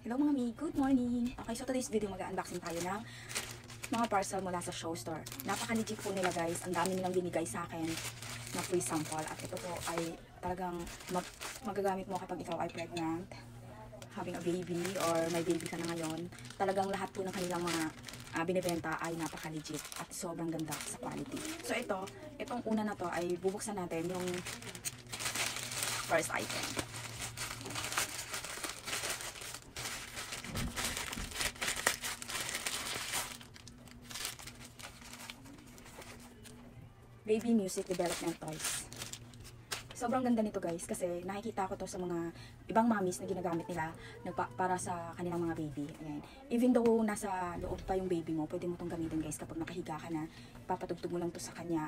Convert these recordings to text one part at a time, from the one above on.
Hello mga mi, good morning! Okay, so today's video mag-unboxing tayo ng mga parcel mula sa Show Store. Napaka-legit po nila guys, ang dami nilang binigay sa akin na free sample. At ito po ay talagang magagamit mo kapag ikaw ay pregnant, having a baby, or may baby ka na ngayon. Talagang lahat po ng kanilang mga binibenta ay napaka-legit at sobrang ganda sa quality. So itong una na to ay bubuksan natin yung first item. Baby Music Development Toys. Sobrang ganda nito guys kasi nakikita ko to sa mga ibang mommies na ginagamit nila para sa kanilang mga baby. Ayan. Even though nasa loob pa yung baby mo, pwede mo itong gamitin guys kapag nakahiga ka na. Ipapatugtog mo lang to sa kanya.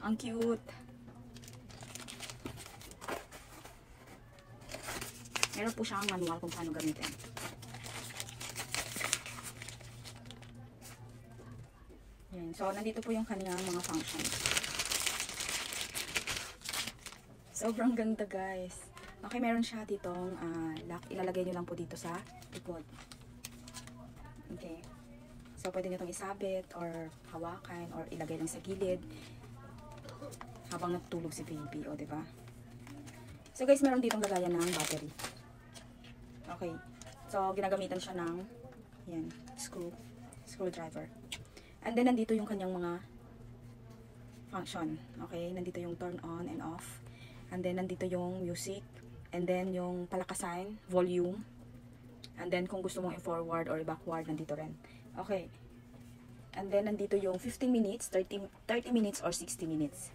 Ang cute! Meron po siyang manual kung paano gamitin. Yan. So, nandito po yung kanyang mga functions. Sobrang ganda guys. Okay, meron siya ditong lock. Ilalagay nyo lang po dito sa likod. Okay. So, pwede nyo itong isabit or hawakan or ilagay lang sa gilid habang natutulog si baby. O, diba? So, guys, meron ditong lagayan ng battery. Okay. So, ginagamitan siya ng yan, screwdriver. And then, nandito yung kanyang mga function. Okay? Nandito yung turn on and off. And then, nandito yung music. And then, yung palakasan, volume. And then, kung gusto mong i-forward or i-backward, nandito rin. Okay. And then, nandito yung 15 minutes, 30 minutes, or 60 minutes.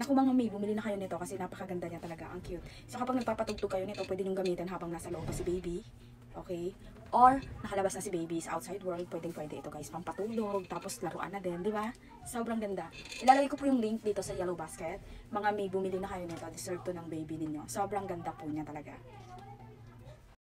Naku mga may, bumili na kayo nito kasi napakaganda niya talaga. Ang cute. So, kapag nagpapatugtog kayo nito, pwede nyo gamitin habang nasa loob pa si baby. Okay? Or, nakalabas na si baby sa outside world, pwede ito guys, pampatulog, tapos laruan na din, di ba? Sobrang ganda. Ilalagay ko po yung link dito sa yellow basket. Mga may bumili na kayo nito, deserve to ng baby ninyo. Sobrang ganda po niya talaga.